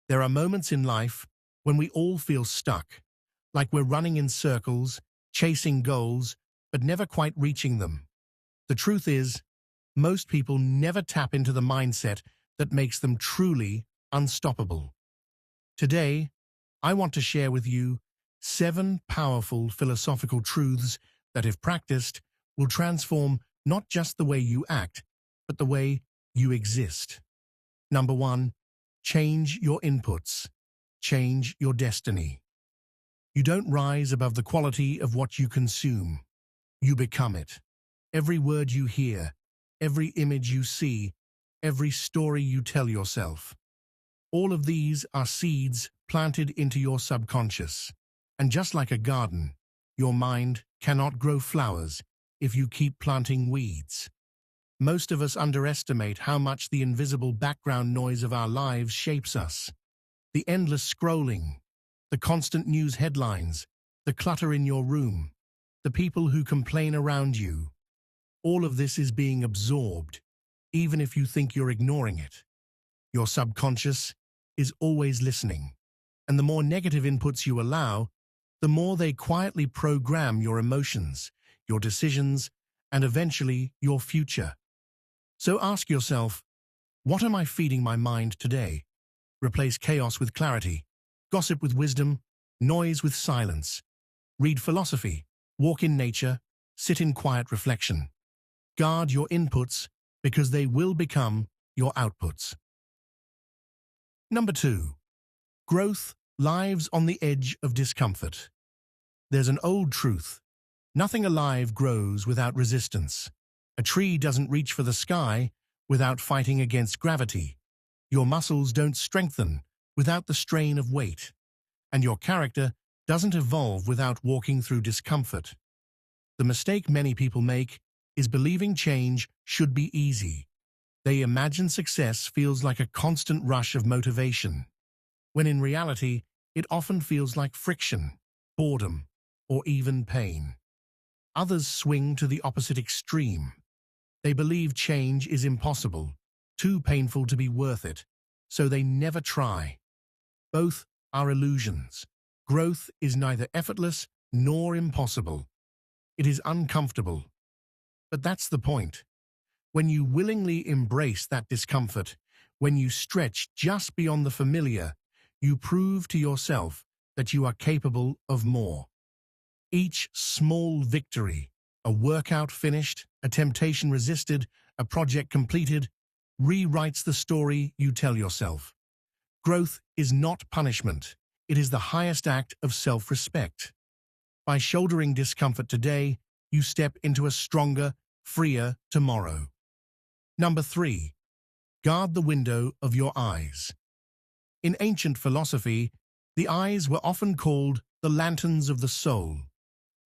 There are moments in life when we all feel stuck, like we're running in circles, chasing goals, but never quite reaching them. The truth is, most people never tap into the mindset that makes them truly unstoppable. Today, I want to share with you 7 powerful philosophical truths that, if practiced, will transform not just the way you act, but the way you exist. Number 1, change your inputs. Change your destiny. You don't rise above the quality of what you consume. You become it. Every word you hear, every image you see, every story you tell yourself. All of these are seeds planted into your subconscious. And just like a garden, your mind cannot grow flowers if you keep planting weeds. Most of us underestimate how much the invisible background noise of our lives shapes us. The endless scrolling, the constant news headlines, the clutter in your room, the people who complain around you. All of this is being absorbed, even if you think you're ignoring it. Your subconscious is always listening, and the more negative inputs you allow, the more they quietly program your emotions, your decisions, and eventually your future. So ask yourself, what am I feeding my mind today? Replace chaos with clarity, gossip with wisdom, noise with silence. Read philosophy, walk in nature, sit in quiet reflection. Guard your inputs because they will become your outputs. Number 2, growth lives on the edge of discomfort. There's an old truth. Nothing alive grows without resistance. A tree doesn't reach for the sky without fighting against gravity. Your muscles don't strengthen without the strain of weight. And your character doesn't evolve without walking through discomfort. The mistake many people make is believing change should be easy. They imagine success feels like a constant rush of motivation, when in reality, it often feels like friction, boredom, or even pain. Others swing to the opposite extreme. They believe change is impossible, too painful to be worth it, so they never try. Both are illusions. Growth is neither effortless nor impossible. It is uncomfortable. But that's the point. When you willingly embrace that discomfort, when you stretch just beyond the familiar, you prove to yourself that you are capable of more. Each small victory, a workout finished, a temptation resisted, a project completed, rewrites the story you tell yourself. Growth is not punishment. It is the highest act of self-respect. By shouldering discomfort today, you step into a stronger, freer tomorrow. Number 3, guard the window of your eyes. In ancient philosophy, the eyes were often called the lanterns of the soul.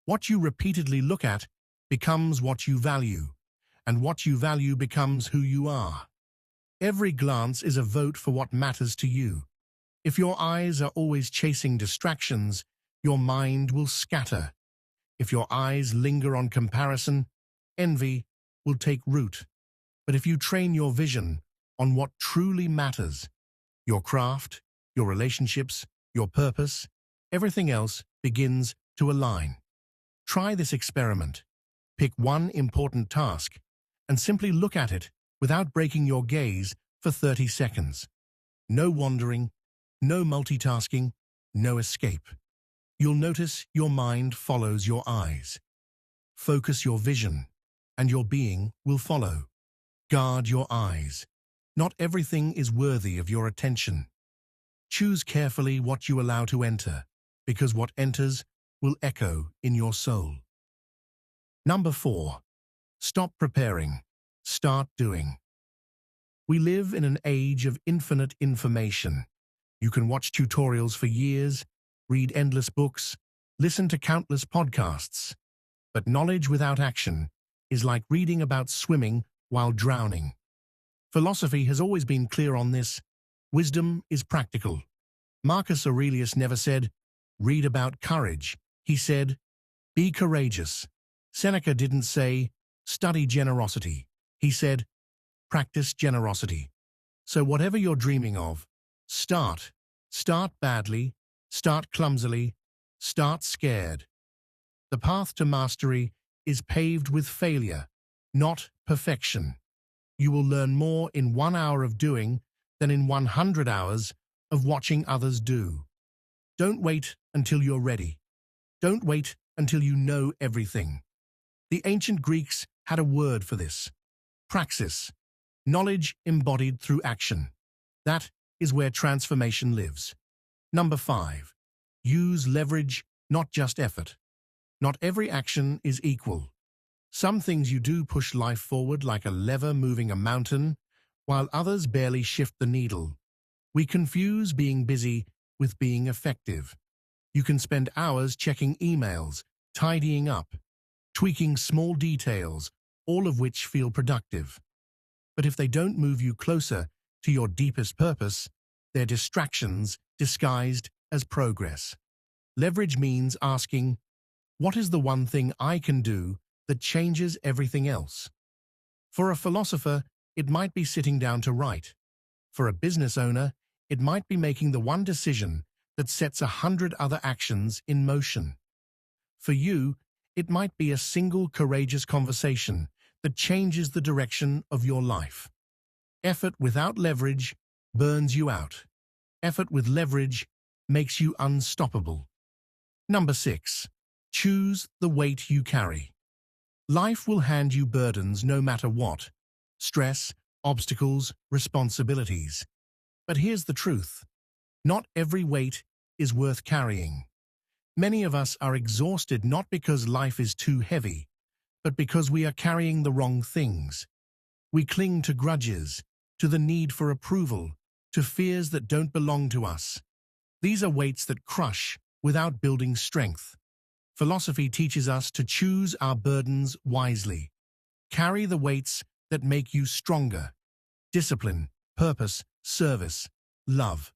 What you repeatedly look at becomes what you value, and what you value becomes who you are. Every glance is a vote for what matters to you. If your eyes are always chasing distractions, your mind will scatter. If your eyes linger on comparison, envy will take root. But if you train your vision on what truly matters, your craft, your relationships, your purpose, everything else begins to align. Try this experiment. Pick one important task and simply look at it without breaking your gaze for 30 seconds. No wandering, no multitasking, no escape. You'll notice your mind follows your eyes. Focus your vision, and your being will follow. Guard your eyes. Not everything is worthy of your attention. Choose carefully what you allow to enter, because what enters will echo in your soul. Number 4, stop preparing, start doing. We live in an age of infinite information. You can watch tutorials for years, read endless books, listen to countless podcasts. But knowledge without action is like reading about swimming while drowning. Philosophy has always been clear on this. Wisdom is practical. Marcus Aurelius never said, read about courage. He said, be courageous. Seneca didn't say, study generosity. He said, practice generosity. So whatever you're dreaming of, start Start badly, start clumsily, start scared. The path to mastery is paved with failure, not perfection. You will learn more in 1 hour of doing than in 100 hours of watching others do. Don't wait until you're ready. Don't wait until you know everything. The ancient Greeks had a word for this: praxis, knowledge embodied through action. That is where transformation lives. Number 5. Use leverage, not just effort. Not every action is equal. Some things you do push life forward like a lever moving a mountain, while others barely shift the needle. We confuse being busy with being effective. You can spend hours checking emails, tidying up, tweaking small details, all of which feel productive. But if they don't move you closer to your deepest purpose, they're distractions disguised as progress. Leverage means asking, what is the one thing I can do that changes everything else? For a philosopher, it might be sitting down to write. For a business owner, it might be making the one decision that sets 100 other actions in motion. For you, it might be a single courageous conversation that changes the direction of your life. Effort without leverage burns you out. Effort with leverage makes you unstoppable. Number 6. Choose the weight you carry. Life will hand you burdens no matter what: stress, obstacles, responsibilities. But here's the truth: not every weight is worth carrying. Many of us are exhausted not because life is too heavy, but because we are carrying the wrong things. We cling to grudges, to the need for approval, to fears that don't belong to us. These are weights that crush without building strength. Philosophy teaches us to choose our burdens wisely. Carry the weights that make you stronger: discipline, purpose, service, love.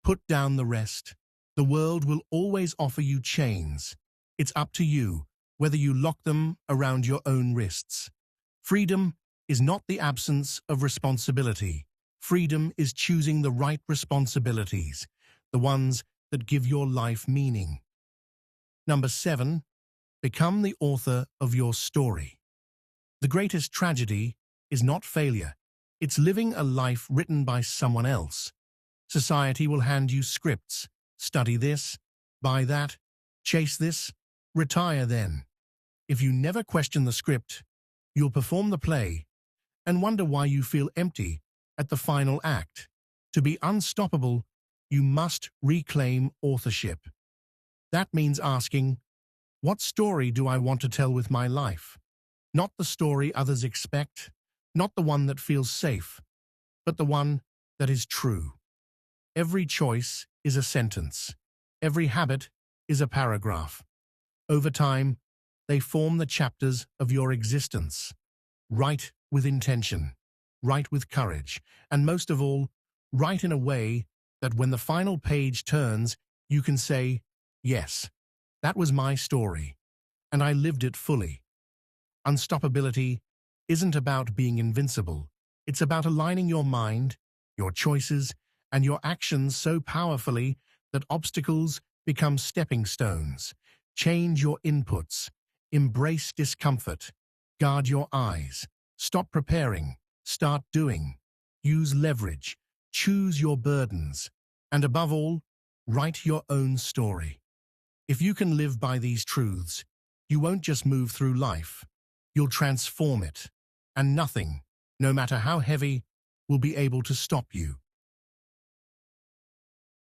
Put down the rest. The world will always offer you chains. It's up to you whether you lock them around your own wrists. Freedom is not the absence of responsibility. Freedom is choosing the right responsibilities, the ones that give your life meaning. Number 7. Become the author of your story. The greatest tragedy is not failure. It's living a life written by someone else. Society will hand you scripts. Study this, buy that, chase this, retire then. If you never question the script, you'll perform the play and wonder why you feel empty at the final act. To be unstoppable, you must reclaim authorship. That means asking, what story do I want to tell with my life? Not the story others expect, not the one that feels safe, but the one that is true. Every choice is a sentence. Every habit is a paragraph. Over time, they form the chapters of your existence. Write with intention, write with courage, and most of all, write in a way that when the final page turns, you can say, yes, that was my story, and I lived it fully. Unstoppability isn't about being invincible. It's about aligning your mind, your choices, and your actions so powerfully that obstacles become stepping stones. Change your inputs. Embrace discomfort. Guard your eyes. Stop preparing. Start doing. Use leverage. Choose your burdens. And above all, write your own story. If you can live by these truths, you won't just move through life. You'll transform it. And nothing, no matter how heavy, will be able to stop you.